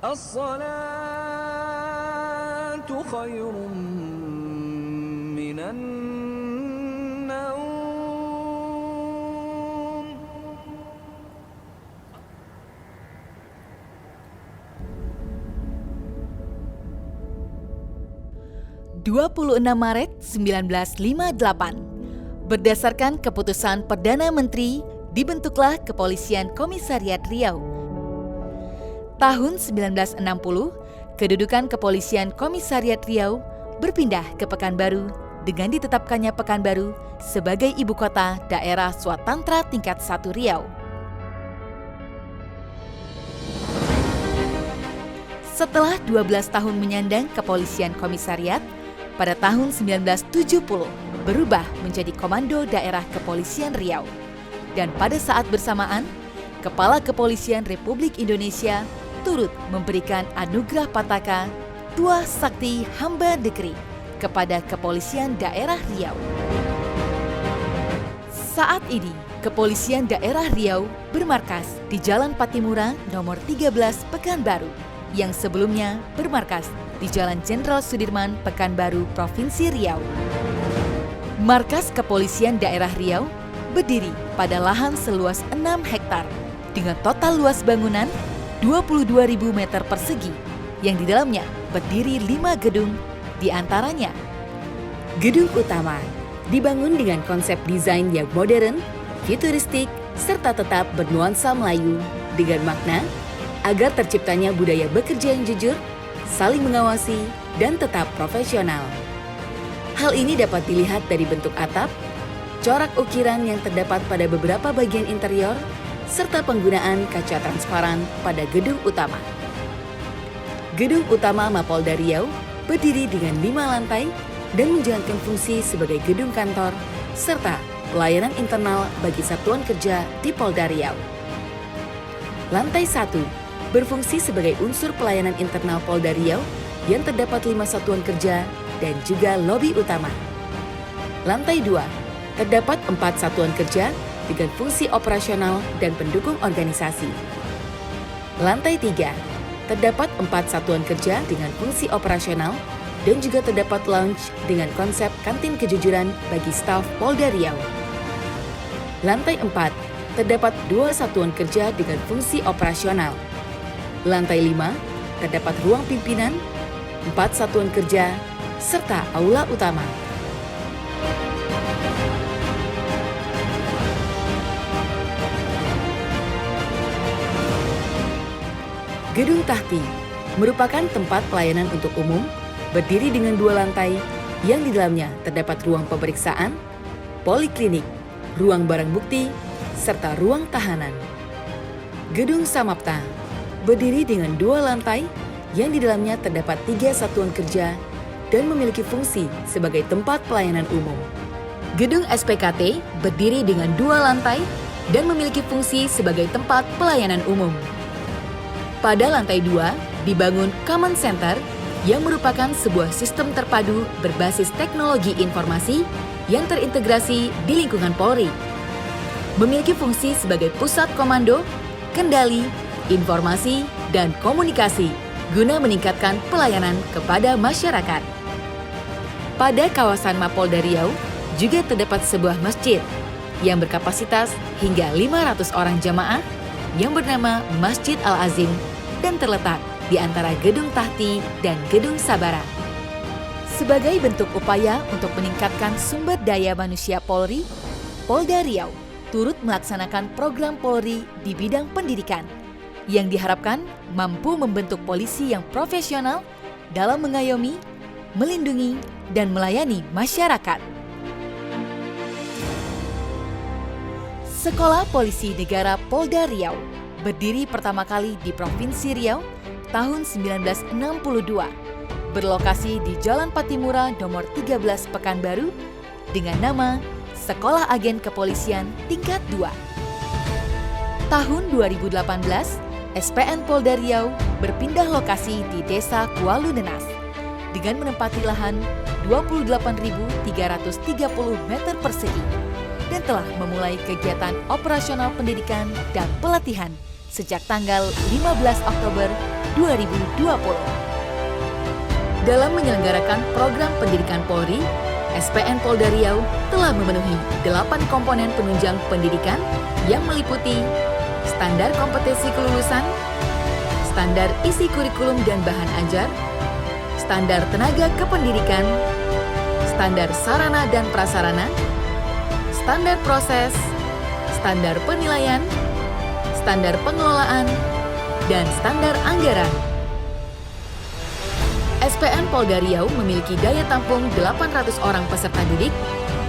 الصلاة خير من النوم. 26 Maret 1958, berdasarkan keputusan Perdana Menteri, dibentuklah Kepolisian Komisariat Riau. Tahun 1960, kedudukan Kepolisian Komisariat Riau berpindah ke Pekanbaru dengan ditetapkannya Pekanbaru sebagai ibu kota daerah Swatantra tingkat 1 Riau. Setelah 12 tahun menyandang Kepolisian Komisariat, pada tahun 1970 berubah menjadi Komando Daerah Kepolisian Riau. Dan pada saat bersamaan, Kepala Kepolisian Republik Indonesia turut memberikan anugerah Pataka Tua Sakti Hamba Negeri kepada Kepolisian Daerah Riau. Saat ini, Kepolisian Daerah Riau bermarkas di Jalan Patimura nomor 13 Pekanbaru, yang sebelumnya bermarkas di Jalan Jenderal Sudirman, Pekanbaru, Provinsi Riau. Markas Kepolisian Daerah Riau berdiri pada lahan seluas 6 hektar dengan total luas bangunan 22.000 meter persegi, yang di dalamnya berdiri 5 gedung, di antaranya Gedung Utama dibangun dengan konsep desain yang modern, futuristik, serta tetap bernuansa Melayu dengan makna agar terciptanya budaya bekerja yang jujur, saling mengawasi, dan tetap profesional. Hal ini dapat dilihat dari bentuk atap, corak ukiran yang terdapat pada beberapa bagian interior, serta penggunaan kaca transparan pada gedung utama. Gedung utama Mapolda Riau berdiri dengan 5 lantai dan menjalankan fungsi sebagai gedung kantor, serta pelayanan internal bagi satuan kerja di Polda Riau. Lantai 1 berfungsi sebagai unsur pelayanan internal Polda Riau yang terdapat 5 satuan kerja dan juga lobi utama. Lantai 2 terdapat 4 satuan kerja dengan fungsi operasional dan pendukung organisasi. Lantai 3 terdapat 4 satuan kerja dengan fungsi operasional dan juga terdapat lounge dengan konsep kantin kejujuran bagi staf Polda Riau. Lantai 4 terdapat 2 satuan kerja dengan fungsi operasional. Lantai 5 terdapat ruang pimpinan, 4 satuan kerja, serta aula utama. Gedung Tahti merupakan tempat pelayanan untuk umum, berdiri dengan 2 lantai, yang di dalamnya terdapat ruang pemeriksaan, poliklinik, ruang barang bukti, serta ruang tahanan. Gedung Samapta berdiri dengan 2 lantai yang di dalamnya terdapat 3 satuan kerja dan memiliki fungsi sebagai tempat pelayanan umum. Gedung SPKT berdiri dengan 2 lantai dan memiliki fungsi sebagai tempat pelayanan umum. Pada lantai 2 dibangun Command Center yang merupakan sebuah sistem terpadu berbasis teknologi informasi yang terintegrasi di lingkungan Polri. Memiliki fungsi sebagai pusat komando, kendali, informasi, dan komunikasi guna meningkatkan pelayanan kepada masyarakat. Pada kawasan Mapolda Riau juga terdapat sebuah masjid yang berkapasitas hingga 500 orang jamaah yang bernama Masjid Al-Azim dan terletak di antara Gedung Tahti dan Gedung Sabara. Sebagai bentuk upaya untuk meningkatkan sumber daya manusia Polri, Polda Riau turut melaksanakan program Polri di bidang pendidikan yang diharapkan mampu membentuk polisi yang profesional dalam mengayomi, melindungi, dan melayani masyarakat. Sekolah Polisi Negara Polda Riau berdiri pertama kali di Provinsi Riau tahun 1962, berlokasi di Jalan Patimura nomor 13 Pekanbaru dengan nama Sekolah Agen Kepolisian Tingkat 2. Tahun 2018, SPN Polda Riau berpindah lokasi di Desa Kualu Nenas dengan menempati lahan 28.330 meter persegi dan telah memulai kegiatan operasional pendidikan dan pelatihan sejak tanggal 15 Oktober 2020. Dalam menyelenggarakan program pendidikan Polri, SPN Polda Riau telah memenuhi 8 komponen penunjang pendidikan yang meliputi standar kompetensi kelulusan, standar isi kurikulum dan bahan ajar, standar tenaga kependidikan, standar sarana dan prasarana, standar proses, standar penilaian, standar pengelolaan, dan standar anggaran. SPN Polda Riau memiliki daya tampung 800 orang peserta didik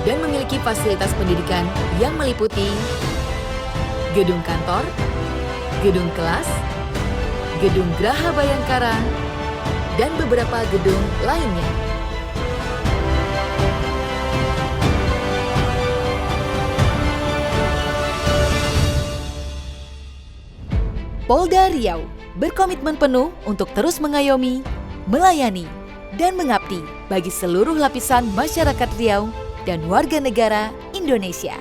dan memiliki fasilitas pendidikan yang meliputi gedung kantor, gedung kelas, gedung Graha Bayangkara, dan beberapa gedung lainnya. Polda Riau berkomitmen penuh untuk terus mengayomi, melayani, dan mengabdi bagi seluruh lapisan masyarakat Riau dan warga negara Indonesia.